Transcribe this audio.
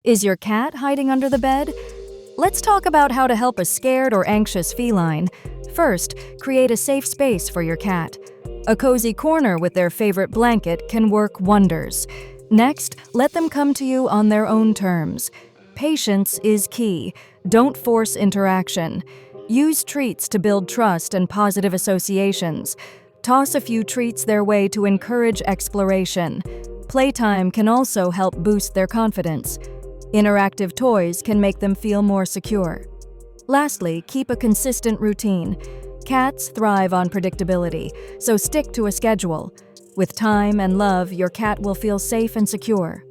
Is your cat hiding under the bed? Let's talk about how to help a scared or anxious feline. First, create a safe space for your cat. A cozy corner with their favorite blanket can work wonders. Next, let them come to you on their own terms. Patience is key. Don't force interaction. Use treats to build trust and positive associations. Toss a few treats their way to encourage exploration. Playtime can also help boost their confidence. Interactive toys can make them feel more secure. Lastly, keep a consistent routine. Cats thrive on predictability, so stick to a schedule. With time and love, your cat will feel safe and secure.